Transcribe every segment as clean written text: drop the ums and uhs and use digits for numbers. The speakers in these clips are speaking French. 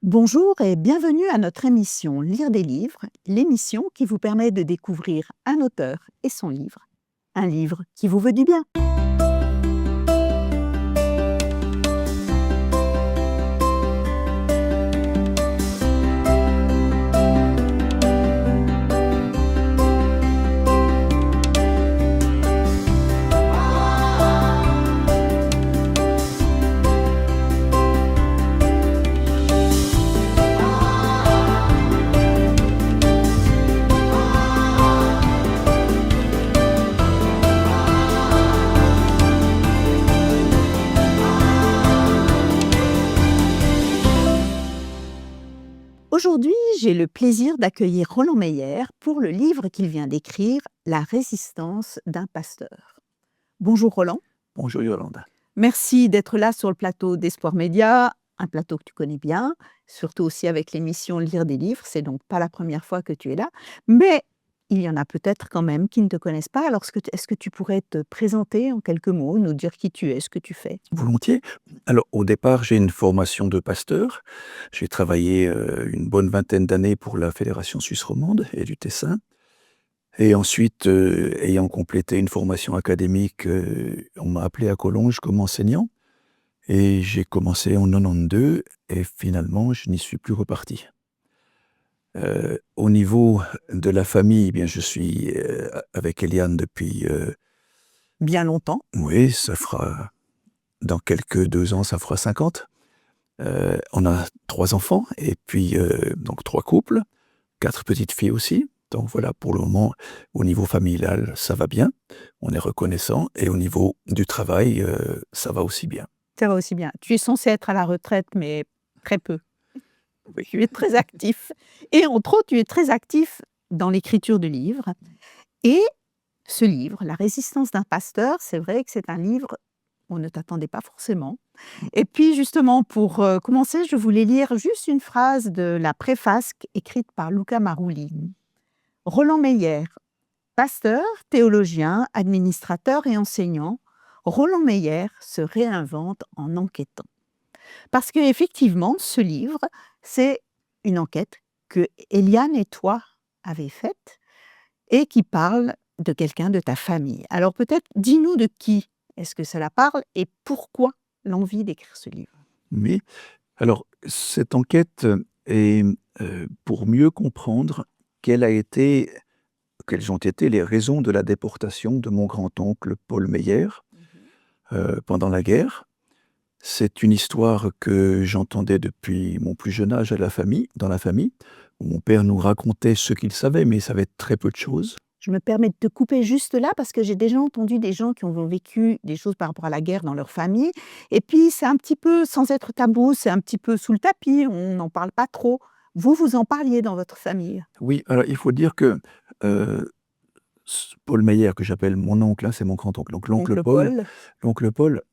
Bonjour et bienvenue à notre émission Lire des livres, l'émission qui vous permet de découvrir un auteur et son livre, un livre qui vous veut du bien. Aujourd'hui, j'ai le plaisir d'accueillir Roland Meyer pour le livre qu'il vient d'écrire, La résistance d'un pasteur. Bonjour Roland. Bonjour Yolande. Merci d'être là sur le plateau d'Espoir Média, un plateau que tu connais bien, surtout aussi avec l'émission Lire des livres. C'est donc pas la première fois que tu es là, mais il y en a peut-être quand même qui ne te connaissent pas. Alors, est-ce que tu pourrais te présenter en quelques mots, nous dire qui tu es, ce que tu fais? Volontiers. Alors au départ, j'ai une formation de pasteur. J'ai travaillé, une bonne vingtaine d'années pour la Fédération suisse romande et du Tessin et ensuite, ayant complété une formation académique, on m'a appelé à Collonges comme enseignant et j'ai commencé en 92 et finalement je n'y suis plus reparti. Au niveau de la famille, eh bien je suis, avec Eliane depuis, Bien longtemps. oui, ça fera dans quelques 2 ans, ça fera 50. On a 3 enfants et puis, donc 3 couples, 4 petites filles aussi. Donc voilà, pour le moment, au niveau familial, ça va bien. On est reconnaissant et au niveau du travail, ça va aussi bien. Ça va aussi bien. Tu es censé être à la retraite, mais très peu. Oui. Tu es très actif et entre autres, tu es très actif dans l'écriture de livres et ce livre, La résistance d'un pasteur, c'est vrai que c'est un livre, on ne t'attendait pas forcément. Et puis justement, pour commencer, je voulais lire juste une phrase de la préface écrite par Luca Marulli. Roland Meyer, pasteur, théologien, administrateur et enseignant, Roland Meyer se réinvente en enquêtant. Parce qu'effectivement, ce livre, c'est une enquête que Eliane et toi avez faite et qui parle de quelqu'un de ta famille. Alors peut-être, dis-nous de qui est-ce que cela parle et pourquoi l'envie d'écrire ce livre? Oui. Alors cette enquête, est, pour mieux comprendre quelles ont été les raisons de la déportation de mon grand-oncle Paul Meyer, pendant la guerre. C'est une histoire que j'entendais depuis mon plus jeune âge dans la famille, où mon père nous racontait ce qu'il savait, mais il savait très peu de choses. Je me permets de te couper juste là parce que j'ai déjà entendu des gens qui ont vécu des choses par rapport à la guerre dans leur famille et puis c'est un petit peu, sans être tabou, c'est un petit peu sous le tapis, on n'en parle pas trop. Vous, vous en parliez dans votre famille? Oui, alors il faut dire que, Paul Meyer, que j'appelle mon oncle, hein, c'est mon grand-oncle, donc Oncle Paul. l'oncle Paul,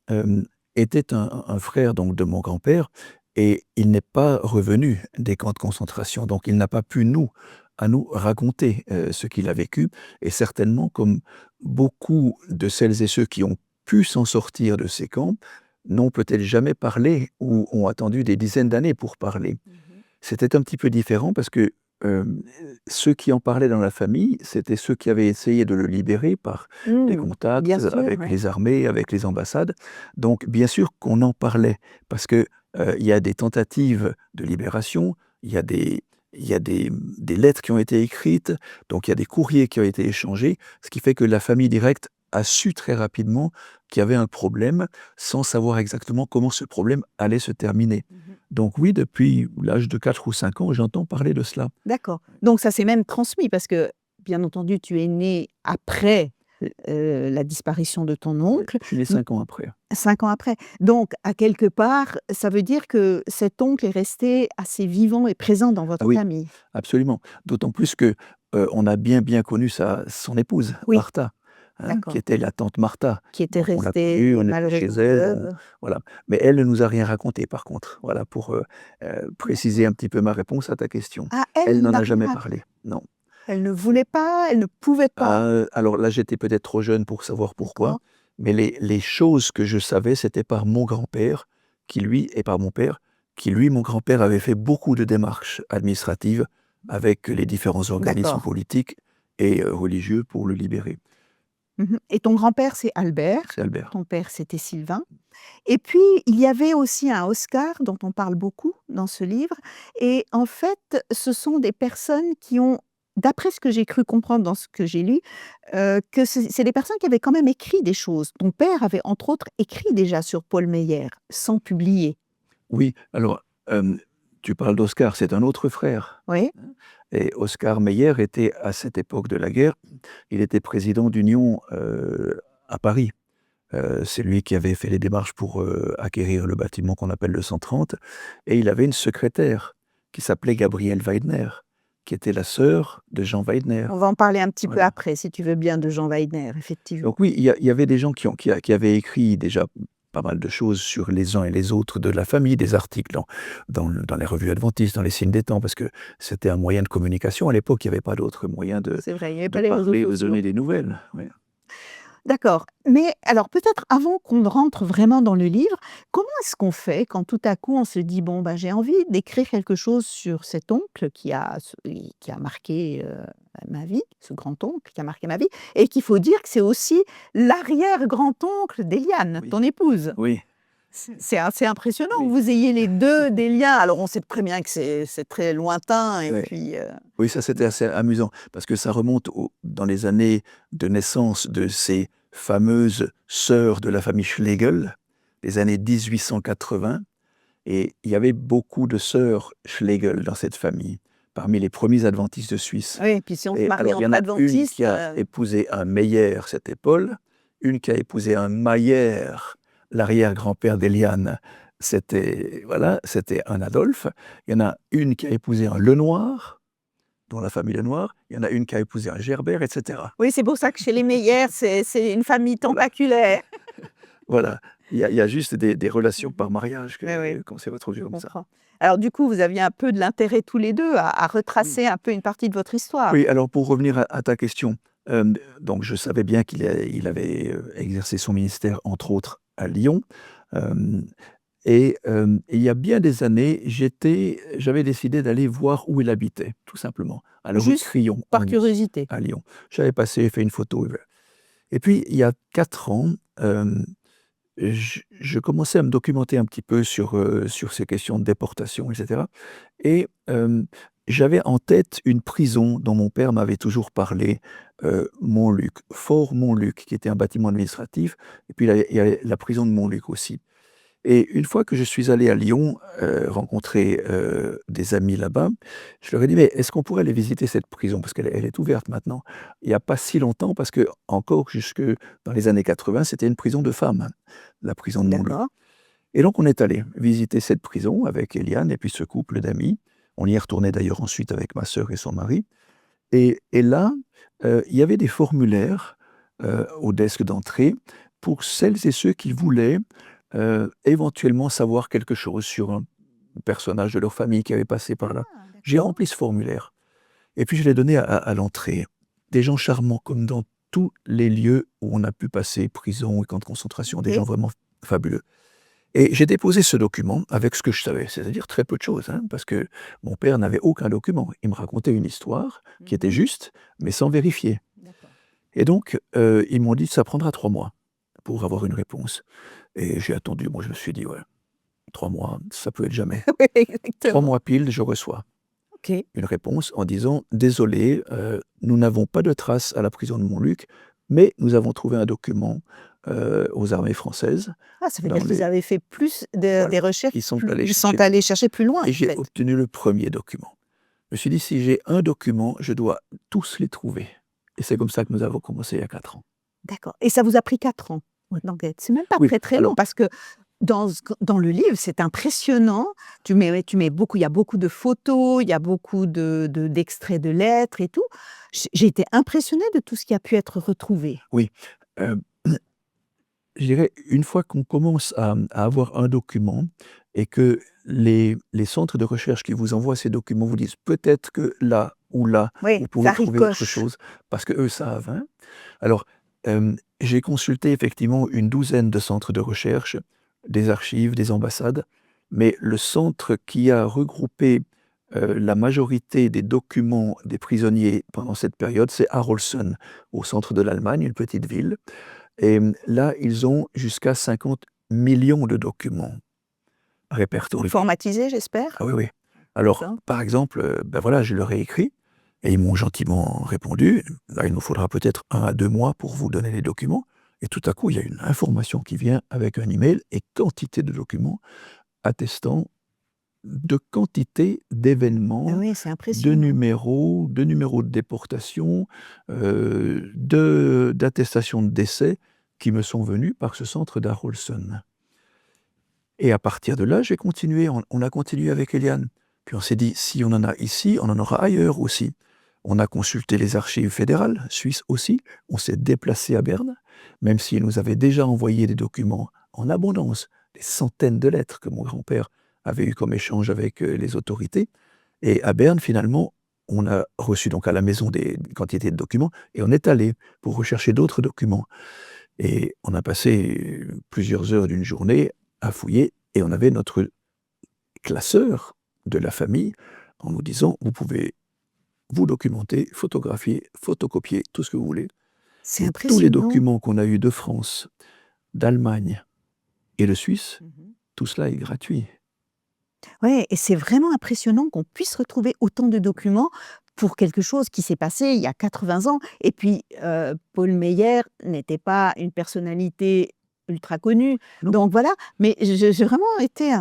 était un frère donc de mon grand-père et il n'est pas revenu des camps de concentration, donc il n'a pas pu nous raconter, ce qu'il a vécu et certainement comme beaucoup de celles et ceux qui ont pu s'en sortir de ces camps, n'ont peut-être jamais parlé ou ont attendu des dizaines d'années pour parler. C'était un petit peu différent parce que, hem, ceux qui en parlaient dans la famille, c'était ceux qui avaient essayé de le libérer par des Bien contacts sûr, avec ouais. les armées, avec les ambassades. Donc bien sûr qu'on en parlait parce que, il y a des tentatives de libération, il y a des lettres qui ont été écrites, donc il y a des courriers qui ont été échangés, ce qui fait que la famille directe a su très rapidement qu'il y avait un problème, sans savoir exactement comment ce problème allait se terminer. Donc oui, depuis l'âge de 4 ou 5 ans, j'entends parler de cela. D'accord. Donc ça s'est même transmis parce que, bien entendu, tu es né après, la disparition de ton Oui, oncle, je suis né m 5 ans après. 5 ans après. Donc à quelque part, ça veut dire que cet oncle est resté assez vivant et présent dans Ah votre oui, famille? absolument. D'autant plus que, on a bien connu son épouse, Oui, Martha, hein, qui d'accord. était la tante Martha. Qui était Donc on l'a restée connue, on était chez malheureusement elle, veuve. voilà. Mais elle ne nous a rien raconté par contre, voilà pour, préciser D'accord. un petit peu ma réponse à ta question. Ah, elle Elle n'en n'a a rien jamais raconté. parlé, non. Elle ne voulait pas, elle ne pouvait pas. Alors là, j'étais peut-être trop jeune pour savoir pourquoi, D'accord. mais les choses que je savais, c'était par mon grand-père qui lui et par mon père, qui lui, mon grand-père, avait fait beaucoup de démarches administratives avec les différents organismes D'accord. politiques et religieux pour le libérer. Et ton grand-père, c'est Albert, C'est Albert. ton père, c'était Sylvain. Et puis, il y avait aussi un Oscar dont on parle beaucoup dans ce livre et en fait, ce sont des personnes qui ont, d'après ce que j'ai cru comprendre dans ce que j'ai lu, que c'est des personnes qui avaient quand même écrit des choses. Ton père avait, entre autres, écrit déjà sur Paul Meyer, sans publier. Oui, alors, tu parles d'Oscar, c'est un autre frère. Oui? Et Oscar Meyer était, à cette époque de la guerre, il était président d'Union à Paris. C'est lui qui avait fait les démarches pour acquérir le bâtiment qu'on appelle le 130. Et il avait une secrétaire qui s'appelait Gabrielle Weidner, qui était la sœur de Jean Weidner. On va en parler un petit peu Voilà. après, si tu veux bien, de Jean Weidner, effectivement. Donc oui, il y avait des gens qui avaient écrit déjà pas mal de choses sur les uns et les autres de la famille, des articles dans les revues adventistes, dans les signes des temps, parce que c'était un moyen de communication. À l'époque, il n'y avait pas d'autre moyen C'est vrai, il n'y avait de pas les réseaux parler, de sociaux. donner des nouvelles. Ouais. D'accord. Mais alors peut-être avant qu'on ne rentre vraiment dans le livre, comment est-ce qu'on fait quand tout à coup on se dit: «Bon, ben, j'ai envie d'écrire quelque chose sur cet oncle qui a marqué, ma vie, ce grand-oncle qui a marqué ma vie» et qu'il faut dire que c'est aussi l'arrière-grand-oncle d'Éliane, Oui. ton épouse. Oui. C'est assez impressionnant Oui. que vous ayez les 2 des liens. Alors on sait très bien que c'est très lointain et Ouais. puis, Oui, ça c'était assez amusant parce que ça remonte dans les années de naissance de ces fameuses sœurs de la famille Schlegel, les années 1880. Et il y avait beaucoup de sœurs Schlegel dans cette famille, parmi les premiers adventistes de Suisse. oui, puis si on se Et marie alors, il y entre en a une adventistes, qui a épousé un Meyer, c'était Paul, une qui a épousé un Mayer, l'arrière-grand-père d'Éliane, c'était un Adolphe. Il y en a une qui a épousé un Lenoir, dans la famille Lenoir. Il y en a une qui a épousé un Gerbert, etc. oui, c'est pour ça que chez les Meyer, c'est une famille Voilà. tentaculaire. Voilà. Il y a juste des relations par Mmh. mariage Oui, oui, qu'on s'est retrouvés je comme ça. comprends. Alors du coup, vous aviez un peu de l'intérêt tous les 2 à Oui. retracer un peu une partie de votre histoire? Oui, alors pour revenir à ta question, donc je savais bien il avait, exercé son ministère, entre autres, à Lyon, hem et il y a bien des années, j'avais décidé d'aller voir où il habitait, tout simplement, à la rue Juste Crillon, par curiosité? à Lyon. J'avais passé, fait une photo, et puis il y a 4 ans, je commençais à me documenter un petit peu sur ces questions de déportation et cetera et j'avais en tête une prison dont mon père m'avait toujours parlé, Montluc, Fort Montluc, qui était un bâtiment administratif et puis il y avait la prison de Montluc aussi. Et une fois que je suis allé à Lyon, rencontrer, des amis là-bas, je leur ai dit: «Mais est-ce qu'on pourrait aller visiter cette prison?» parce qu'elle est ouverte maintenant. Il y a pas si longtemps parce que encore jusque dans les années 80, c'était une prison de femmes, hein, la prison de Montluc. D'accord. Et donc on est allé visiter cette prison avec Eliane et puis ce couple d'amis. On y est retourné d'ailleurs ensuite avec ma sœur et son mari. Et là, il y avait des formulaires, au desk d'entrée pour celles et ceux qui voulaient, éventuellement savoir quelque chose sur un personnage de leur famille qui avait passé par là. Ah J'ai d'accord. rempli ce formulaire et puis je l'ai donné à l'entrée. Des gens charmants comme dans tous les lieux où on a pu passer, prison et camps de concentration, des gens OK. vraiment fabuleux. Et j'ai déposé ce document avec ce que je savais, c'est-à-dire très peu de choses, hein, parce que mon père n'avait aucun document. Il me racontait une histoire qui était Mmh. juste, mais sans vérifier. D'accord. Et donc, ils m'ont dit: «Ça prendra 3 mois pour avoir une réponse». Et j'ai attendu. Moi, je me suis dit: «Ouais, 3 mois, ça peut être jamais». Oui, 3 exactement. mois pile, je reçois OK. une réponse en disant: «Désolé, nous n'avons pas de traces à la prison de Montluc, mais nous avons trouvé un document, aux armées françaises Ah, ça veut dans dire qu'ils les». avaient fait plus de Voilà, des recherches ils sont allés ils sont chercher allés chercher plus loin, et en j'ai fait. obtenu le premier document. Je me suis dit: «Si j'ai un document, je dois tous les trouver» et c'est comme ça que nous avons commencé il y a 4 ans. D'accord et ça vous a pris 4 ans d'enquête? C'est même pas Oui, très, très long alors parce que dans le livre, c'est impressionnant. Tu mets beaucoup il y a beaucoup de photos, il y a beaucoup d'extraits de lettres et tout. J'ai été impressionnée de tout ce qui a pu être retrouvé. oui, heu, je dirais une fois qu'on commence à avoir un document et que les centres de recherche qui vous envoient ces documents vous disent: «Peut-être que là, Oui, vous ça pouvez trouver autre ricoche. chose», parce qu'eux savent, hein. Alors, j'ai consulté effectivement une douzaine de centres de recherche, des archives, des ambassades mais le centre qui a regroupé la majorité des documents des prisonniers pendant cette période, c'est Arolsen, au centre de l'Allemagne, une petite ville. Et là, ils ont jusqu'à 50 millions de documents répertoriés. Informatisé, j'espère? Ah oui, oui. Alors, D'accord. par exemple, ben voilà, je leur ai écrit et ils m'ont gentiment répondu. Là, il nous faudra peut-être 1 à 2 mois pour vous donner les documents. Et tout à coup, il y a une information qui vient avec un email et quantité de documents attestant de quantité Ah d'événements, oui, c'est impressionnant. de numéros de déportation, d'attestations de décès qui me sont venus par ce centre d'Arolsen. Et à partir de là, j'ai continué, on a continué avec Eliane. Puis on s'est dit, si on en a ici, on en aura ailleurs aussi. On a consulté les archives fédérales, suisses aussi. On s'est déplacé à Berne, même s'ils nous avaient déjà envoyé des documents en abondance, des centaines de lettres que mon grand-père avait eu comme échange avec les autorités. Et à Berne, finalement, on a reçu donc à la maison des quantités de documents et on est allé pour rechercher d'autres documents. Et on a passé plusieurs heures d'une journée à fouiller et on avait notre classeur de la famille en nous disant: «Vous pouvez vous documenter, photographier, photocopier, tout ce que vous voulez». C'est Et tous les impressionnant. documents qu'on a eus de France, d'Allemagne et de Suisse, Mmh. tout cela est gratuit. Ouais, et c'est vraiment impressionnant qu'on puisse retrouver autant de documents pour quelque chose qui s'est passé il y a 80 ans. Et puis, Paul Meyer n'était pas une personnalité ultra connue. Non. Donc voilà, mais j'ai vraiment été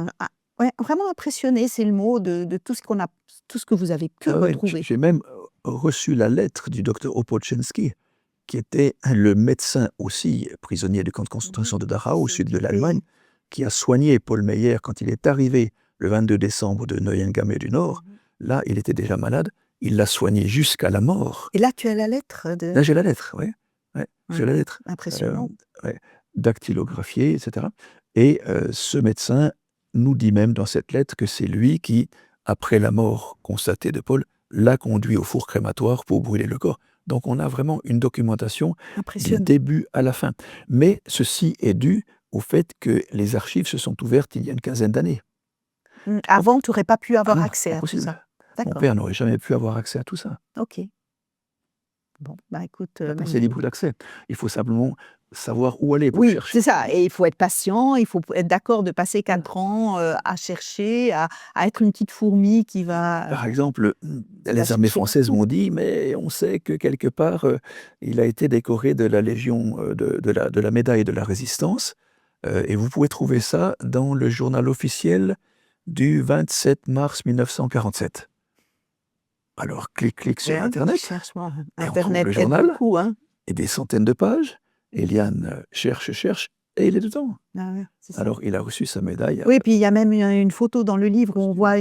ouais, vraiment impressionnée, c'est le mot, de tout ce que vous avez pu Ah ouais, retrouver. j'ai même, reçu la lettre du docteur Opolczynski, qui était le médecin aussi prisonnier du camp de Mmh. concentration de Dachau, Qui au s'est sud de occupé. l'Allemagne, qui a soigné Paul Meyer quand il est arrivé le 22 décembre de Neuengamme du Nord. Mmh. Là, il était déjà malade, il l'a soigné jusqu'à la mort. Et là, tu as la lettre de Là, j'ai la lettre, ouais, ouais, j'ai ouais, la lettre, impressionnant. ouais, dactylographiée et cetera et ce médecin nous dit même dans cette lettre que c'est lui qui, après la mort constatée de Paul, l'a conduit au four crématoire pour brûler le corps. Donc on a vraiment une documentation du Impressionnant. début à la fin. Mais ceci est dû au fait que les archives se sont ouvertes il y a une quinzaine d'années. Mmh. Avant, tu aurais pas pu Ah avoir non, accès à tout impossible. ça? Mon D'accord, père n'aurait jamais pu avoir accès à tout ça. OK. Bon, bah, écoute, Maintenant, c'est libre d'accès. Il faut simplement savoir où aller pour oui, chercher. c'est ça, et il faut être patient, il faut être d'accord de passer Voilà. 4 ans, à chercher, à être une petite fourmi Par exemple, qui va les armées chercher françaises partout. m'ont dit: «Mais on sait que quelque part, il a été décoré de la Légion, de la médaille de la Résistance, et vous pouvez trouver ça dans le journal officiel du 27 mars 1947». Alors clic sur Ouais, internet cherche, moi, et on trouve internet le aide journal beaucoup, hein. et des centaines de pages. Eliane, cherche et il est dedans. Ah ouais, c'est ça. Alors il a reçu sa médaille, Oui, puis il y a même une photo dans le livre où on voit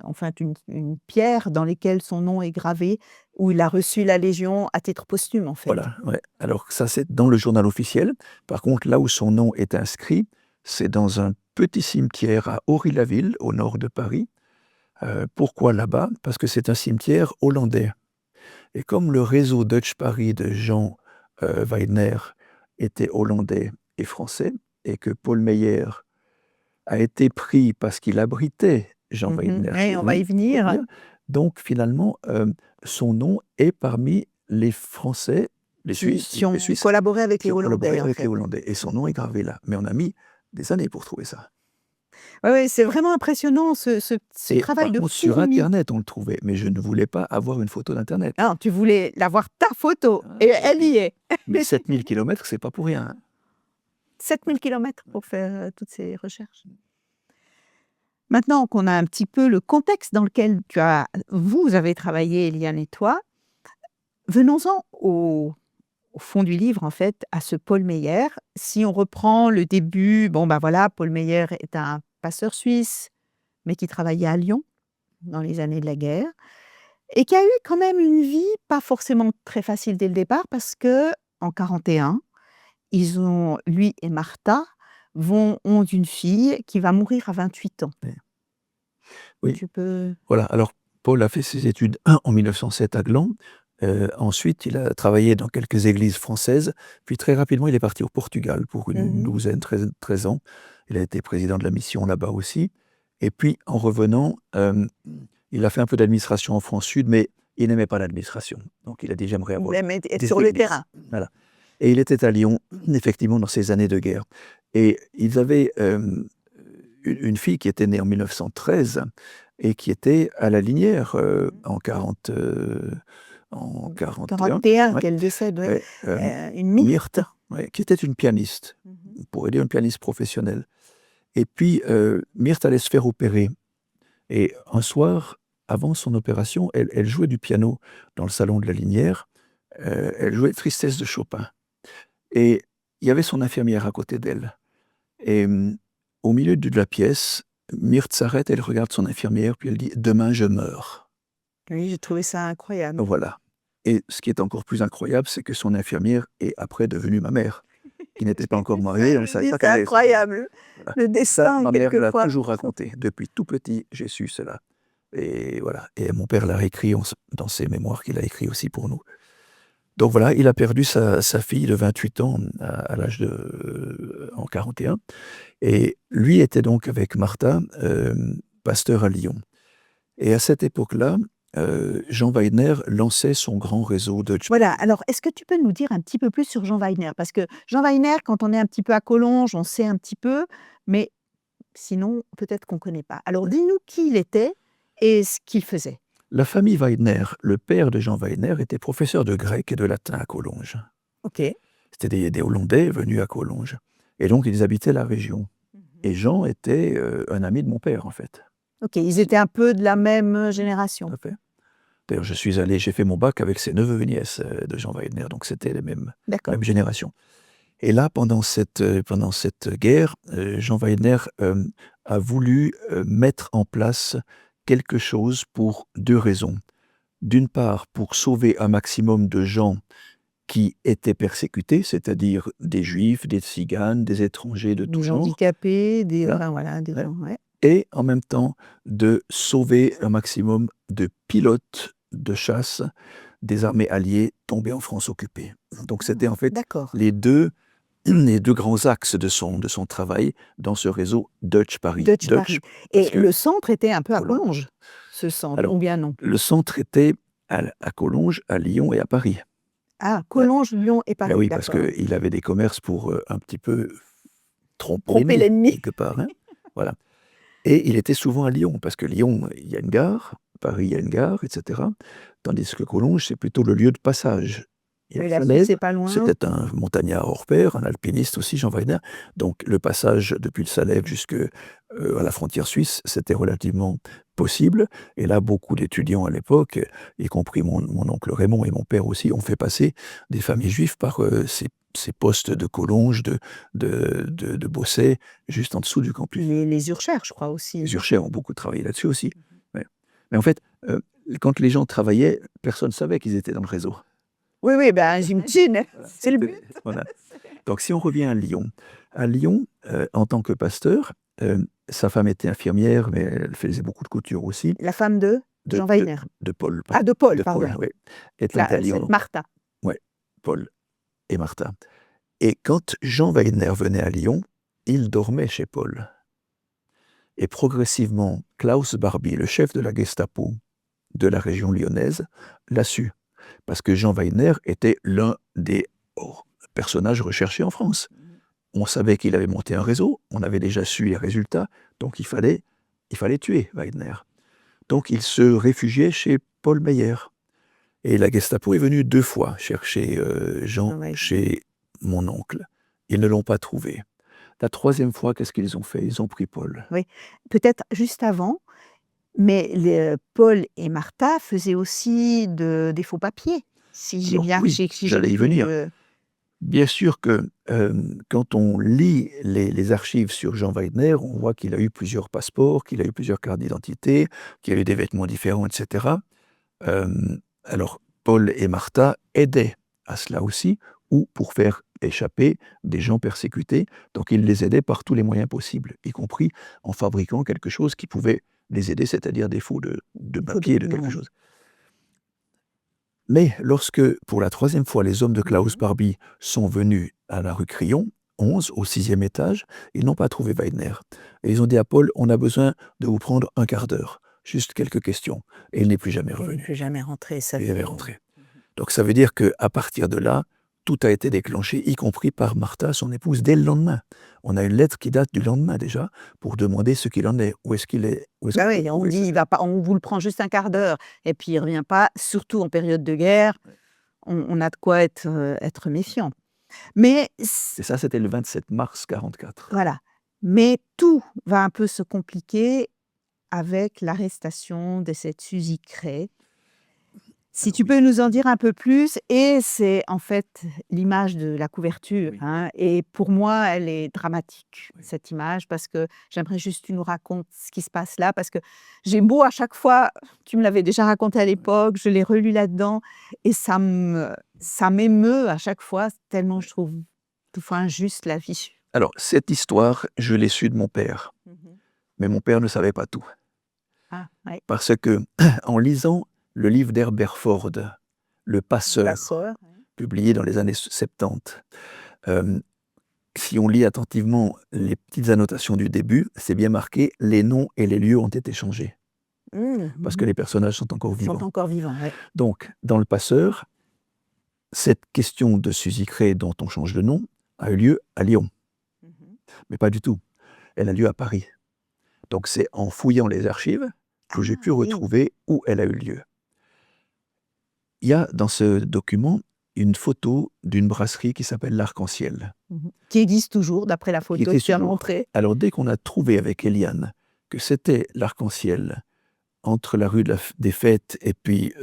enfin une pierre dans laquelle son nom est gravé, où il a reçu la Légion à titre posthume, en fait. voilà, ouais. Alors ça, c'est dans le journal officiel. Par contre, là où son nom est inscrit, c'est dans un petit cimetière à Ory-la-Ville, au nord de Paris. Pourquoi là-bas? Parce que c'est un cimetière hollandais. Et comme le réseau Deutsche Paris de Jean, Weidner était hollandais et français et que Paul Meyer a été pris parce qu'il abritait Jean Mmh. Weidner Ouais, chez on va lui, y on va venir. dire. Donc finalement, son nom est parmi les Français, les Suisses Qui les ont Suisses collaboré avec qui les ont collaboré Hollandais, en avec les fait. Hollandais et son nom est gravé là. Mais on a mis des années pour trouver ça. Ouais, ouais, c'est vraiment impressionnant ce Et travail par de contre sur fourmi. internet, on le trouvait, mais je ne voulais pas avoir une photo d'internet. Non, tu voulais l'avoir ta photo Ah, et elle y est. mais 7 000 kilomètres, c'est pas pour rien, hein. 7 000 kilomètres pour faire, toutes ces recherches. Maintenant qu'on a un petit peu le contexte dans lequel vous avez travaillé, Eliane et toi, venons-en au fond du livre, en fait, à ce Paul Meyer. Si on reprend le début, bon, bah, voilà, Paul Meyer est un passeur suisse, mais qui travaillait à Lyon dans les années de la guerre et qui a eu quand même une vie pas forcément très facile dès le départ parce qu'en 41, lui et Martha ont une fille qui va mourir à 28 ans. Ouais. Oui, Tu peux voilà. Alors Paul a fait ses études, un en 1907 à Gland, ensuite il a travaillé dans quelques églises françaises, puis très rapidement il est parti au Portugal pour une mmh douzaine, 13 ans Il a été président de la mission là-bas aussi. Et puis, en revenant, il a fait un peu d'administration en France Sud, mais il n'aimait pas l'administration. Donc, il a dit, j'aimerais Il avoir aime être des sur le églises. terrain. Voilà. Et il était à Lyon, effectivement, dans ces années de guerre. Et ils avaient une fille qui était née en 1913 et qui était à la Linière en 41. 41 Ouais. qu'elle décède, ouais. Une Myrthe, Myrthe. ouais, qui était une pianiste, Mhm. on pourrait dire une pianiste professionnelle. Et puis, Myrthe allait se faire opérer. Et un soir, avant son opération, elle jouait du piano dans le salon de la Linière. Elle jouait Tristesse de Chopin. Et il y avait son infirmière à côté d'elle. Et au milieu de la pièce, Myrthe s'arrête, elle regarde son infirmière, puis elle dit « Demain, je meurs ». Oui, j'ai trouvé ça incroyable. Voilà. Et ce qui est encore plus incroyable, c'est que son infirmière est après devenue ma mère, qui n'était pas encore mariée. Je On me savait dis, pas c'est qu'elle allait- incroyable, Voilà. le Ça, destin, ma mère me l'a quelquefois. toujours raconté. Depuis tout petit, j'ai su cela. Et voilà. Et mon père l'a écrit dans ses mémoires qu'il a écrit aussi pour nous. Donc voilà, il a perdu sa fille de 28 ans à l'âge en 41. Et lui était donc avec Martha, pasteur à Lyon. Et à cette époque-là, Jean Weidner lançait son grand réseau de... Voilà, alors est-ce que tu peux nous dire un petit peu plus sur Jean Weidner? Parce que Jean Weidner, quand on est un petit peu à Collonges, on sait un petit peu, mais sinon, peut-être qu'on ne connaît pas. Alors dis-nous qui il était et ce qu'il faisait. La famille Weidner, le père de Jean Weidner, était professeur de grec et de latin à Collonges. Ok. C'était des Hollandais venus à Collonges. Et donc, ils habitaient la région. Et Jean était un ami de mon père, en fait. Ok, ils étaient un peu de la même génération. Tout à fait. D'ailleurs, j'ai fait mon bac avec ses neveux et nièces de Jean Weidner, donc c'était les mêmes générations. Et là, pendant cette guerre, Jean Weidner a voulu mettre en place quelque chose pour deux raisons. D'une part, pour sauver un maximum de gens qui étaient persécutés, c'est-à-dire des juifs, des tziganes, des étrangers de tout Des genre. handicapés, Voilà. enfin, voilà, des Ouais. gens, ouais. Et en même temps, de sauver un maximum de pilotes de chasse des armées alliées tombées en France occupée. Donc c'était en fait les deux grands axes de son travail dans ce réseau Dutch Paris. Paris. Et le centre était un peu à Collonges, ce centre, alors, ou bien non? Le centre était à Collonges, à Lyon et à Paris. Ah, Collonges, Lyon et Paris. Ben oui, parce qu'il avait des commerces pour un petit peu tromper l'ennemi, quelque part. Hein. Voilà. Et il était souvent à Lyon, parce que Lyon, il y a une gare, Paris, il y a une gare, etc. Tandis que Collonges, c'est plutôt le lieu de passage. Et la Suisse, c'est pas loin. C'était un montagnard hors pair, un alpiniste aussi, Jean Weidner. Donc le passage depuis le Salève jusqu'à la frontière suisse, c'était relativement possible. Et là, beaucoup d'étudiants à l'époque, y compris mon oncle Raymond et mon père aussi, ont fait passer des familles juives par ces postes de Collonges, de Bosset, juste en dessous du campus. Les Urchers, je crois aussi. Les Urchers ont beaucoup travaillé là-dessus aussi. Ouais. Mais en fait, quand les gens travaillaient, personne ne savait qu'ils étaient dans le réseau. Oui, ben, j'imagine, c'est le but. Voilà. Donc si on revient à Lyon, en tant que pasteur, sa femme était infirmière, mais elle faisait beaucoup de couture aussi. La femme de Jean Weidner. De Paul. Ah, de Paul, pardon. Oui. Était à Lyon. C'est Martha. Oui, Paul et Martha. Et quand Jean Weidner venait à Lyon, il dormait chez Paul. Et progressivement, Klaus Barbie, le chef de la Gestapo de la région lyonnaise, l'a su. Parce que Jean Weidner était l'un des personnages recherchés en France. On savait qu'il avait monté un réseau, on avait déjà su les résultats, donc il fallait tuer Weidner. Donc il se réfugiait chez Paul Meyer. Et la Gestapo est venue 2 fois chercher Jean chez mon oncle. Ils ne l'ont pas trouvé. La 3e fois, qu'est-ce qu'ils ont fait? Ils ont pris Paul. Oui, peut-être juste avant, mais Paul et Martha faisaient aussi des faux papiers. Si j'ai bien... Oui, j'allais y venir. Bien sûr que quand on lit les archives sur Jean Weidner, on voit qu'il a eu plusieurs passeports, qu'il a eu plusieurs cartes d'identité, qu'il a eu des vêtements différents, etc. Alors, Paul et Martha aidaient à cela aussi, ou pour faire échapper des gens persécutés. Donc, ils les aidaient par tous les moyens possibles, y compris en fabriquant quelque chose qui pouvait les aider, c'est-à-dire des faux de papier, de quelque chose. Mais lorsque, pour la 3e fois, les hommes de Klaus Barbie sont venus à la rue Crillon, 11, au 6e étage. Ils n'ont pas trouvé Weidner. Et ils ont dit à Paul, on a besoin de vous prendre un quart d'heure. Juste quelques questions. Et il n'est plus jamais Il n'est revenu. plus jamais rentré. Ça Il est fait... jamais rentré. Donc ça veut dire qu'à partir de là, tout a été déclenché, y compris par Martha, son épouse, dès le lendemain. On a une lettre qui date du lendemain déjà, pour demander ce qu'il en est, où est-ce qu'il est. Bah oui, on dit, on vous le prend juste un quart d'heure, et puis il ne revient pas, surtout en période de guerre, on a de quoi être méfiant. Mais Et ça, c'était le 27 mars 1944. voilà. Mais tout va un peu se compliquer avec l'arrestation de cette Suzy Cray. Si tu peux nous en dire un peu plus, et c'est en fait l'image de la couverture, Oui. hein, et pour moi, elle est dramatique, Oui. cette image, parce que j'aimerais juste que tu nous racontes ce qui se passe là, parce que j'ai beau à chaque fois, tu me l'avais déjà raconté à l'époque, je l'ai relu là-dedans, et ça m'émeut à chaque fois, tellement je trouve toutefois injuste la vie. Alors, cette histoire, je l'ai su de mon père, mais mon père ne savait pas tout. Ah, ouais. Parce que, en lisant le livre d'Herbert Ford, Le Passeur, publié dans les années 70, si on lit attentivement les petites annotations du début, c'est bien marqué « les noms et les lieux ont été changés ». Parce que les personnages sont encore Ils vivants. sont encore vivants, ouais. Donc, dans Le Passeur, cette question de Suzy Cray, dont on change le nom, a eu lieu à Lyon. Mais pas du tout. Elle a lieu à Paris. Donc, c'est en fouillant les archives que j'ai pu retrouver où elle a eu lieu. Il y a dans ce document une photo d'une brasserie qui s'appelle l'Arc-en-Ciel. Qui existe toujours, d'après la photo que tu as montrée. Alors, dès qu'on a trouvé avec Eliane que c'était l'Arc-en-Ciel, entre la rue des Fêtes et puis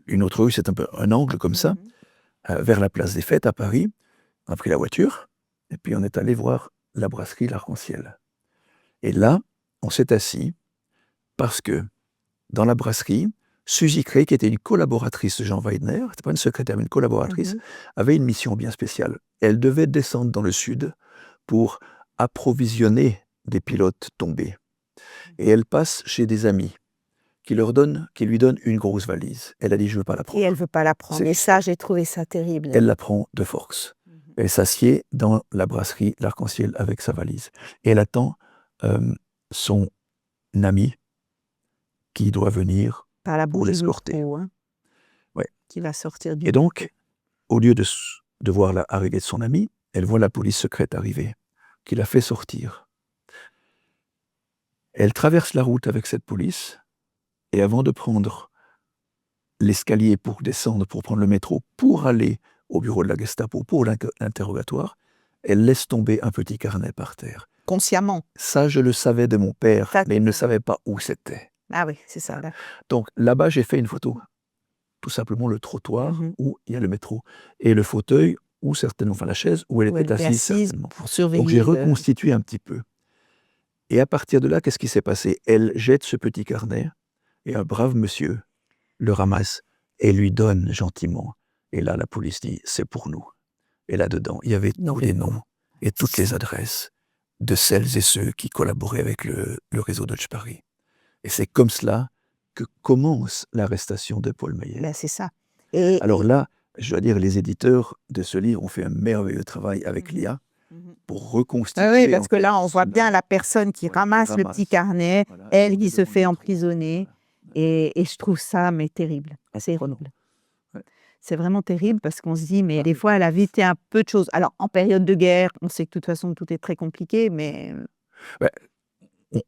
une autre rue, c'est un peu un angle comme ça, vers la place des Fêtes à Paris, on a pris la voiture et puis on est allé voir la brasserie l'Arc-en-Ciel. Et là, on s'est assis parce que dans la brasserie, Suzy Cray, qui était une collaboratrice de Jean Weidner, c'était pas une secrétaire, mais une collaboratrice, avait une mission bien spéciale. Elle devait descendre dans le sud pour approvisionner des pilotes tombés. Et elle passe chez des amis qui lui donnent une grosse valise. Elle a dit, je ne veux pas la prendre. Et elle ne veut pas la prendre. Et ça, j'ai trouvé ça terrible. Elle la prend de force. Elle s'assied dans la brasserie l'Arc-en-Ciel avec sa valise. Et elle attend son ami qui doit venir pour l'escorter. Ouais. Qui va sortir du... Et donc, au lieu de voir l'arrivée de son ami, elle voit la police secrète arriver, qui la fait sortir. Elle traverse la route avec cette police, et avant de prendre l'escalier pour descendre, pour prendre le métro, pour aller au bureau de la Gestapo, pour l'interrogatoire, elle laisse tomber un petit carnet par terre. Consciemment. Ça, je le savais de mon père, mais il ne savait pas où c'était. Ah oui, c'est ça. Là. Donc là-bas, j'ai fait une photo. Tout simplement le trottoir où il y a le métro. Et le fauteuil, ou certainement, enfin la chaise, où elle était assise pour surveiller. Donc j'ai reconstitué un petit peu. Et à partir de là, qu'est-ce qui s'est passé? Elle jette ce petit carnet, et un brave monsieur le ramasse et lui donne gentiment. Et là, la police dit, c'est pour nous. Et là-dedans, il y avait tous les noms et toutes les adresses de celles et ceux qui collaboraient avec le réseau Deutsche Paris. Et c'est comme cela que commence l'arrestation de Paul Meyer. Ben, c'est ça. Alors là, je dois dire, les éditeurs de ce livre ont fait un merveilleux travail avec l'IA pour reconstituer... Ah oui, parce que là, on voit bien la personne qui ramasse le petit carnet, elle qui se fait emprisonner. Et je trouve ça terrible. C'est horrible. C'est vraiment terrible parce qu'on se dit, mais des fois, elle a évité un peu de choses. Alors, en période de guerre, on sait que de toute façon, tout est très compliqué, mais...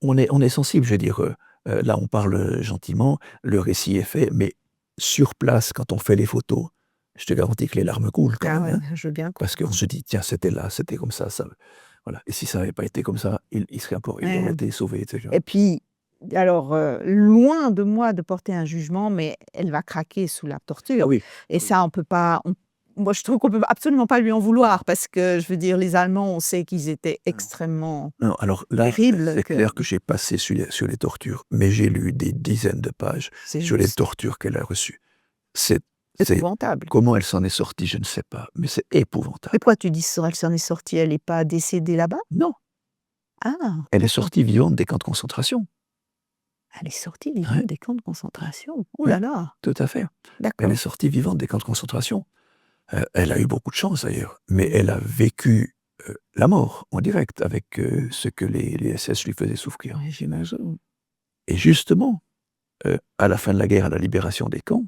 On est sensible, je veux dire. Là, on parle gentiment, le récit est fait, mais sur place, quand on fait les photos, je te garantis que les larmes coulent quand même. Je veux bien. Parce qu'on se dit, tiens, c'était là, c'était comme ça. Voilà. Et si ça n'avait pas été comme ça, il aurait été sauvé. Et puis, alors, loin de moi de porter un jugement, mais elle va craquer sous la torture. Ah oui. Et ça, on peut pas... Moi, je trouve qu'on ne peut absolument pas lui en vouloir parce que, je veux dire, les Allemands, on sait qu'ils étaient extrêmément terribles. C'est clair que j'ai passé sur les tortures, mais j'ai lu des dizaines de pages sur les tortures qu'elle a reçues. C'est épouvantable. Comment elle s'en est sortie, je ne sais pas, mais c'est épouvantable. Mais pourquoi tu dis qu'elle s'en est sortie? Elle n'est pas décédée là-bas? Non. Elle est sortie vivante des camps de concentration. Elle est sortie vivante des camps de concentration. Oh là là. Tout à fait. D'accord. Elle est sortie vivante des camps de concentration. Elle a eu beaucoup de chance d'ailleurs, mais elle a vécu la mort en direct avec ce que les SS lui faisaient souffrir. Oui, j'imagine. Et justement, à la fin de la guerre, à la libération des camps,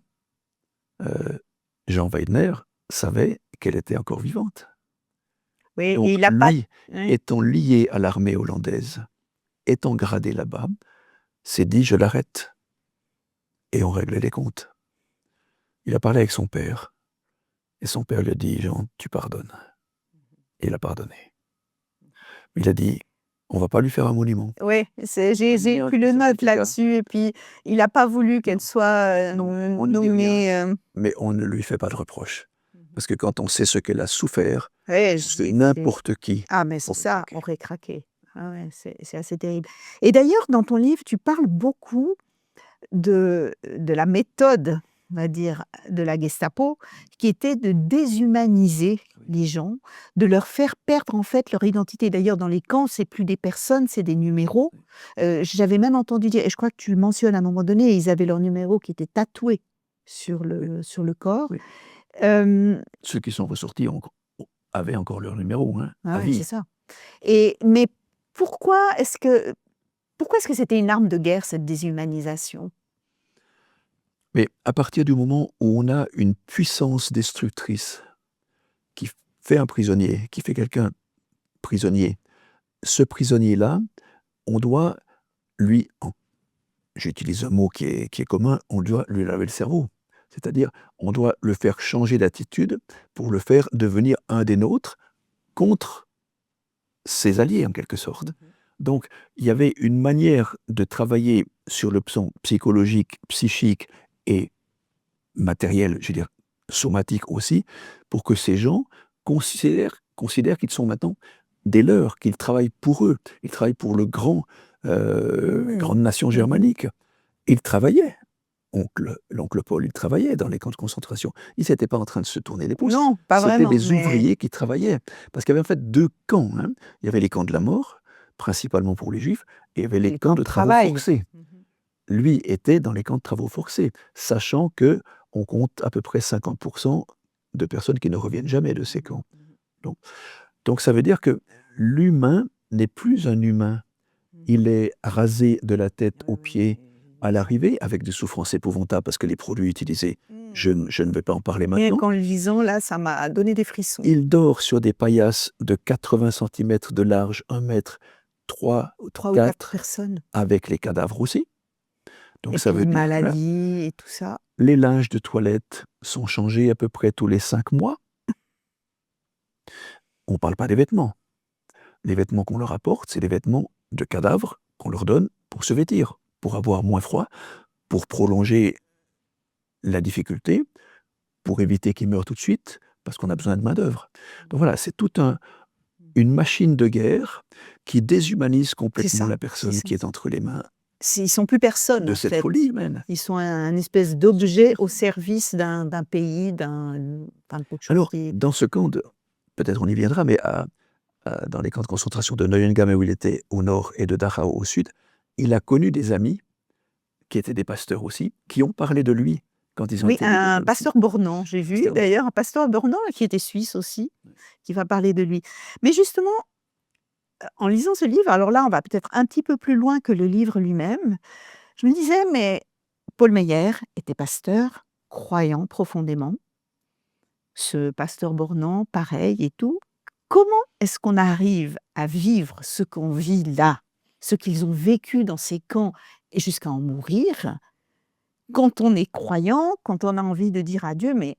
Jean Weidner savait qu'elle était encore vivante. Oui, Donc et il a pas lui, oui, étant lié à l'armée hollandaise, étant gradé là-bas, s'est dit: «Je l'arrête» et on réglait les comptes. Il a parlé avec son père et son père lui a dit: «Jean, tu pardonnes». Et il a pardonné. Il a dit: «On va pas lui faire un monument. oui, c'est On va lui j'ai donner un pris petit le note certificat. là-dessus et puis il n'a pas voulu qu'elle Non, soit, non, on ne dit rien, nommée, mais on ne lui fait pas de reproches». Parce que quand on sait ce qu'elle a souffert, ouais, je pense que c'est n'importe qui ah mais c'est aurait ça, craqué. aurait craqué. Ah ouais, c'est assez terrible et d'ailleurs dans ton livre, tu parles beaucoup de la méthode, on va dire, de la Gestapo, qui était de déshumaniser Oui. les gens, de leur faire perdre, en fait, leur identité. D'ailleurs, dans les camps, c'est plus des personnes, c'est des numéros. Oui. J'avais même entendu dire et je crois que tu le mentionnes à un moment donné, ils avaient leur numéro qui était tatoué Oui, sur le corps. oui. Hem, Ceux qui sont ressortis avaient encore leur numéro, hein, ah à ouais, c'est vie. ça mais pourquoi est-ce que c'était une arme de guerre, cette déshumanisation? Mais à partir du moment où on a une puissance destructrice qui fait un prisonnier, qui fait quelqu'un prisonnier, ce prisonnier-là, on doit lui j'utilise un mot qui est commun, on doit lui laver le cerveau. C'est-à-dire, on doit le faire changer d'attitude pour le faire devenir un des nôtres contre ses alliés, en quelque sorte. Mmh. Donc, il y avait une manière de travailler sur le plan psychologique, psychique et matériel, je veux dire, somatique aussi, pour que ces gens considèrent qu'ils sont maintenant des leurs, qu'ils travaillent pour eux, ils travaillent pour Mmh. grande nation Mmh. germanique. Ils travaillaient. L'oncle Paul, il travaillait dans les camps de concentration. Ils n'étaient pas en train de se tourner les pouces. Non, pas C'était vraiment, des mais ouvriers qui travaillaient. Parce qu'il y avait en fait 2 camps, hein. Il y avait les camps de la mort, principalement pour les juifs, et il y avait les les camps camps de de travaux travail. forcés. Mmh. Lui était dans les camps de travaux forcés, sachant qu'on compte à peu près 50 de personnes qui ne reviennent jamais de ces Mmh camps. mh. Donc donc ça veut dire que l'humain n'est plus un humain. Mmh. Il est rasé de la tête Oui, aux oui, pieds oui, à l'arrivée, avec des souffrances épouvantables parce que les produits utilisés, mmh. je ne vais pas en parler Rien maintenant. qu'en le lisant, là, ça m'a donné des frissons. Il dort sur des paillasses de 80 centimètres de large, 1 mètre, 3 ou 3 ou 4 4, personnes avec les cadavres aussi. Donc et ça puis les veut dire, voilà, maladies et tout ça. les linges de toilette sont changés à peu près tous les 5 mois. On ne parle pas des vêtements. Les vêtements qu'on leur apporte, c'est des vêtements de cadavres qu'on leur donne pour se vêtir, pour avoir moins froid, pour prolonger la difficulté, pour éviter qu'ils meurent tout de suite, parce qu'on a besoin de main-d'œuvre. Donc voilà, c'est toute une machine de guerre qui déshumanise C'est complètement ça, la c'est personne ça. qui est entre les mains Ils sont plus personne, de en cette fait. folie humaine. Ils sont un espèce d'objet au service d'un pays, enfin, quelque chose Alors, qui dans ce camp de peut-être on y viendra, mais dans les camps de concentration de Neuengamme où il était au nord et de Dachau au sud, il a connu des amis qui étaient des pasteurs aussi, qui ont parlé de lui quand ils ont oui, été un libérés aussi. pasteur bornand, j'ai vu Pasteur d'ailleurs un pasteur bornand qui était suisse aussi, qui va parler de lui. Mais justement, en lisant ce livre, alors là, on va peut-être un petit peu plus loin que le livre lui-même. Je me disais: «Mais Paul Meyer était pasteur, croyant profondément. Ce pasteur bornand, pareil et tout. Comment est-ce qu'on arrive à vivre ce qu'on vit là, ce qu'ils ont vécu dans ces camps et jusqu'à en mourir, quand on est croyant, quand on a envie de dire à Dieu?» Mais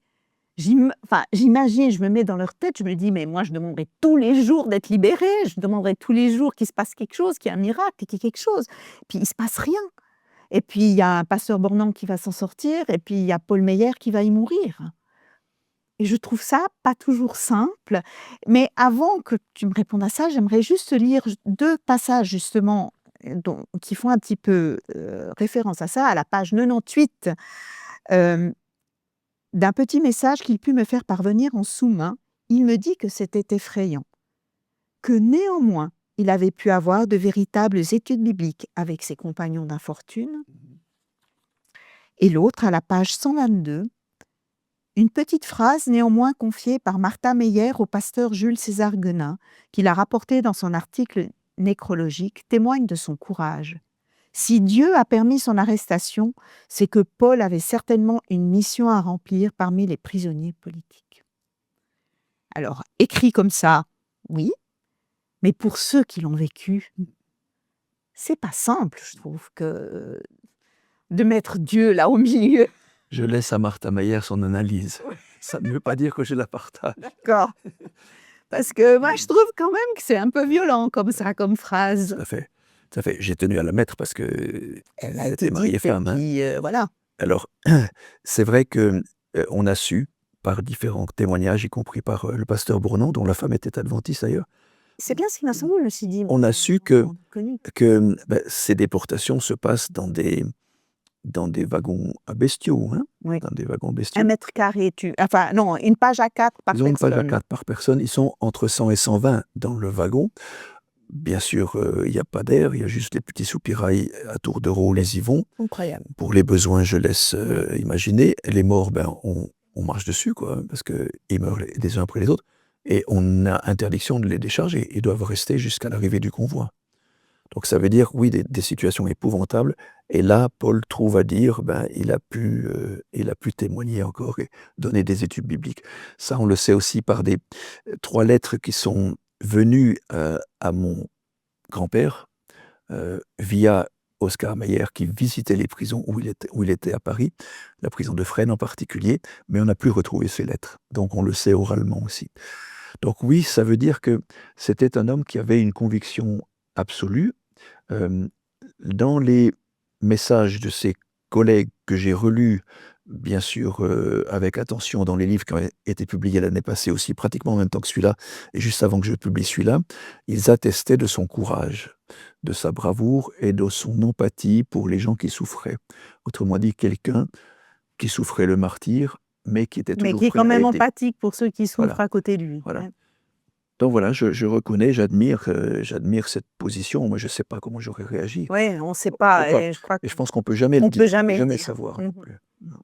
j'imagine, je me mets dans leur tête, je me dis: «Mais moi, je demanderais tous les jours d'être libérée, je demanderais tous les jours qu'il se passe quelque chose, qu'il y ait un miracle, qu'il y ait quelque chose». Puis il se passe rien. Et puis il y a un pasteur bornand qui va s'en sortir et puis il y a Paul Meyer qui va y mourir. Et je trouve ça pas toujours simple. Mais avant que tu me répondes à ça, j'aimerais juste lire 2 passages justement, qui font un petit peu, référence à ça, à la page 98, hem, d'un petit message qu'il put me faire parvenir en sous-main. Il me dit que c'était effrayant, que néanmoins, il avait pu avoir de véritables études bibliques avec ses compagnons d'infortune. Et l'autre, à la page 122, Une petite phrase néanmoins confiée par Martha Meyer au pasteur Jules César Guenin, qu'il a rapportée dans son article nécrologique, témoigne de son courage. Si Dieu a permis son arrestation, c'est que Paul avait certainement une mission à remplir parmi les prisonniers politiques. Alors, écrit comme ça, oui, mais pour ceux qui l'ont vécu, c'est pas simple, je trouve, que de mettre Dieu là au milieu. Je laisse à Martha Meyer son analyse. Ouais. Ça ne veut pas dire que je la partage. D'accord. Parce que moi, je trouve quand même que c'est un peu violent comme ça, comme phrase. Tout à fait. Tout à fait. J'ai tenu à la mettre parce que Elle a été c'était mari et dite et femme. Hein. puis voilà. Alors, c'est vrai que on a su, par différents témoignages, y compris par le pasteur Bournon, dont la femme était adventiste d'ailleurs, C'est bien ce qui m'a semblé, je me suis dit. on a su on a connu. que ces déportations se passent dans des wagons à bestiaux, hein, Oui. dans des wagons 1 bestiaux. mètre carré, enfin non, une page à 4 par Ils ont une page à personne. 4 par personne. Ils sont entre 100 et 120 dans le wagon. Bien sûr, il y a pas d'air, il y a juste les petits soupirails à tour de rôle, ils y vont. Incroyable. Pour les besoins, je laisse imaginer. Les morts, on marche dessus, quoi, parce qu'ils meurent les uns après les autres. Et on a interdiction de les décharger. Ils doivent rester jusqu'à l'arrivée du convoi. Donc ça veut dire, oui, des situations épouvantables. Et là, Paul trouve à dire, il a pu témoigner encore et donner des études bibliques. Ça, on le sait aussi par des 3 lettres qui sont venues à mon grand-père via Oscar Mayer, qui visitait les prisons où il était à Paris, la prison de Fresnes en particulier, mais on n'a plus retrouvé ces lettres. Donc on le sait oralement aussi. Donc oui, ça veut dire que c'était un homme qui avait une conviction absolue. Dans les messages de ses collègues que j'ai relus, bien sûr, avec attention dans les livres qui ont été publiés l'année passée aussi, pratiquement en même temps que celui-là, et juste avant que je publie celui-là, ils attestaient de son courage, de sa bravoure et de son empathie pour les gens qui souffraient. Autrement dit, quelqu'un qui souffrait le martyre, mais qui était Mais toujours qui est prêt quand à même aider. empathique pour ceux qui souffrent Voilà. à côté de lui. Voilà. Ouais. Donc voilà, je reconnais, j'admire cette position. Moi, je ne sais pas comment j'aurais réagi. Ouais, on ne sait pas. Enfin, Et je crois Et je pense qu'on peut jamais qu'on le ne dire, peut jamais le jamais dire. savoir non Mhm. plus. Non.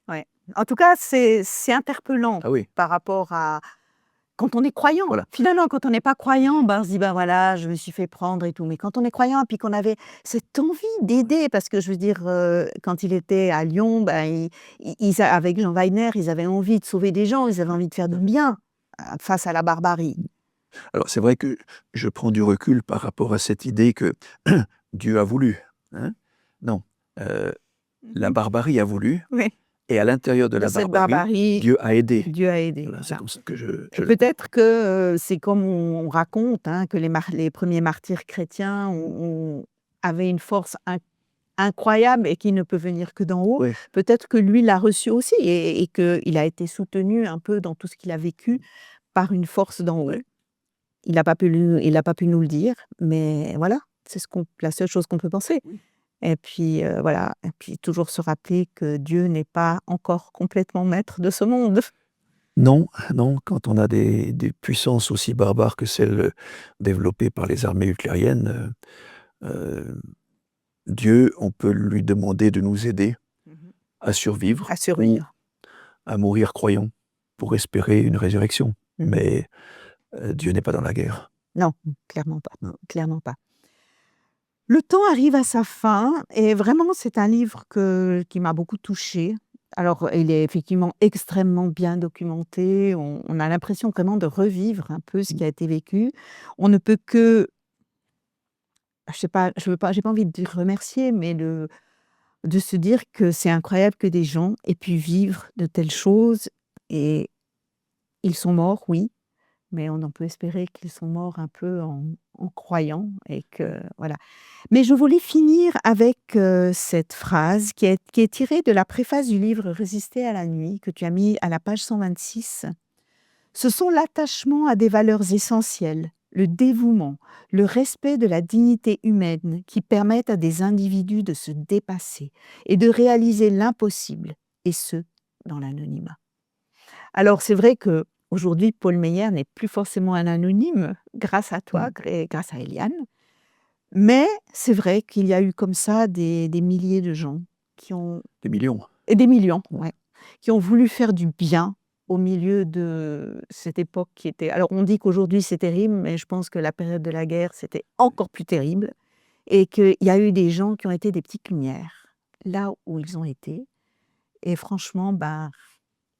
Ouais. En tout cas, c'est interpellant Ah oui, par rapport à quand on est croyant. voilà. Finalement, quand on n'est pas croyant, on se dit voilà, je me suis fait prendre et tout. Mais quand on est croyant, puis qu'on avait cette envie d'aider, parce que je veux dire, quand il était à Lyon, avec Jean Weiner, ils avaient envie de sauver des gens, ils avaient envie de faire du bien face à la barbarie. Alors c'est vrai que je prends du recul par rapport à cette idée que Dieu a voulu. Hein. Non, la barbarie a voulu, Oui. et à l'intérieur de De la cette barbarie, barbarie, Dieu a aidé. Dieu a aidé. Voilà, c'est Voilà. comme ça que je Et le peut-être que c'est comme on raconte, hein, que les premiers martyrs chrétiens avaient une force incroyable et qui ne peut venir que d'en haut. Oui, Peut-être que lui l'a reçu aussi et qu'il a été soutenu un peu dans tout ce qu'il a vécu par une force d'en haut. oui. Il n'a pas pu nous le dire, mais voilà, c'est la seule chose qu'on peut penser. Oui. Et puis voilà, et puis toujours se rappeler que Dieu n'est pas encore complètement maître de ce monde. Non, non, quand on a des puissances aussi barbares que celles développées par les armées hitlériennes, Dieu, on peut lui demander de nous aider à survivre À ou survivre. à mourir croyant pour espérer une résurrection. Mmh. Mais Dieu n'est pas dans la guerre. Non, clairement pas, Non. clairement pas. Le temps arrive à sa fin et vraiment c'est un livre qui m'a beaucoup touchée. Alors il est effectivement extrêmement bien documenté, on a l'impression vraiment de revivre un peu ce qui a été vécu. On ne peut que, je sais pas, j'ai pas envie de dire remercier, mais de se dire que c'est incroyable que des gens aient pu vivre de telles choses et ils sont morts, oui, mais on en peut espérer qu'ils sont morts un peu en croyant et que voilà. Mais je voulais finir avec, cette phrase qui est tirée de la préface du livre «Résister à la nuit» que tu as mis à la page 126. Ce sont l'attachement à des valeurs essentielles, le dévouement, le respect de la dignité humaine qui permettent à des individus de se dépasser et de réaliser l'impossible, et ce, dans l'anonymat. Alors c'est vrai qu'aujourd'hui, Paul Meyer n'est plus forcément un anonyme, grâce à toi et grâce à Eliane. Mais c'est vrai qu'il y a eu comme ça des milliers de gens qui ont Des millions. et des millions, ouais. qui ont voulu faire du bien au milieu de cette époque qui était... Alors, on dit qu'aujourd'hui, c'est terrible, mais je pense que la période de la guerre, c'était encore plus terrible. Et qu'il y a eu des gens qui ont été des petites lumières, là où ils ont été. Et franchement, ben,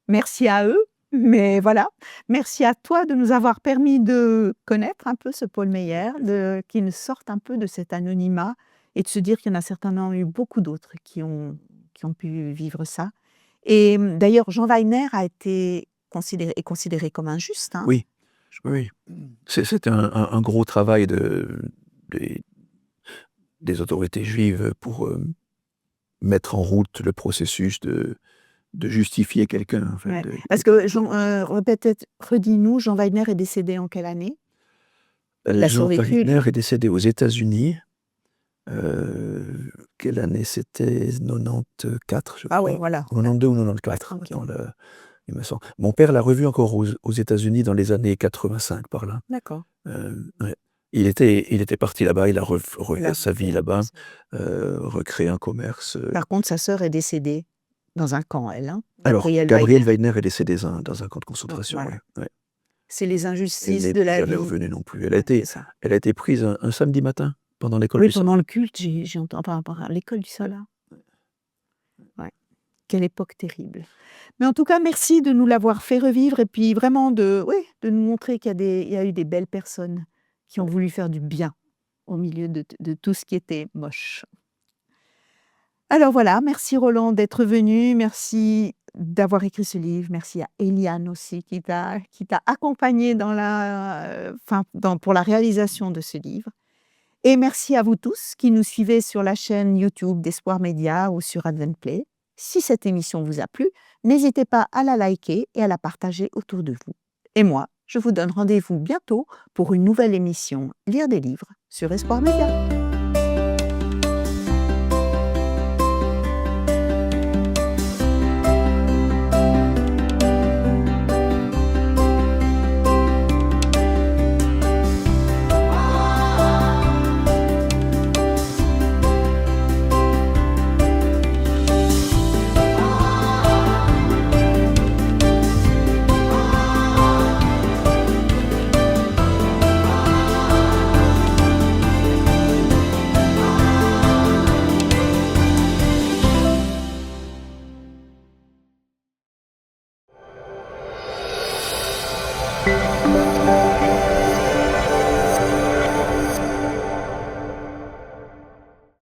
merci à eux. Mais voilà, merci à toi de nous avoir permis de connaître un peu ce Paul Meyer, qu'il sorte un peu de cet anonymat et de se dire qu'il y en a certainement eu beaucoup d'autres qui ont pu vivre ça. Et d'ailleurs, Jean Weiner est considéré comme injuste. Hein. Oui, oui. C'est un gros travail des autorités juives pour mettre en route le processus de justifier quelqu'un. En fait, Ouais. Parce que, redis-nous, Jean Weiner est décédé en quelle année? Il a Jean survécu. Weiner est décédé aux États-Unis. Quelle année c'était? 94, je crois. Ah oui, voilà. 92 ou 94, il me semble. Mon père l'a revu encore aux États-Unis dans les années 85, par là. D'accord. Ouais. Il était parti là-bas, il a refait sa vie là-bas, recréé un commerce. Par contre, sa sœur est décédée dans un camp, elle. Hein, Alors, Gabrielle Weiner est décédée dans un camp de concentration. Voilà. Ouais. C'est les Elle injustices n'est de la jamais vie. revenue non plus. C'est ça. Elle a été prise un samedi matin pendant l'école Oui, du soir. pendant le culte, j'ai entendu par rapport à l'école du Solar. Ouais. Quelle époque terrible. Mais en tout cas, merci de nous l'avoir fait revivre et puis vraiment de nous montrer qu'il y a eu des belles personnes qui ont voulu faire du bien au milieu de tout ce qui était moche. Alors voilà, merci Roland d'être venu, merci d'avoir écrit ce livre, merci à Eliane aussi qui t'a accompagné pour la réalisation de ce livre. Et merci à vous tous qui nous suivez sur la chaîne YouTube d'Espoir Média ou sur Adventplay. Si cette émission vous a plu, n'hésitez pas à la liker et à la partager autour de vous. Et moi, je vous donne rendez-vous bientôt pour une nouvelle émission Lire des livres sur Espoir Média.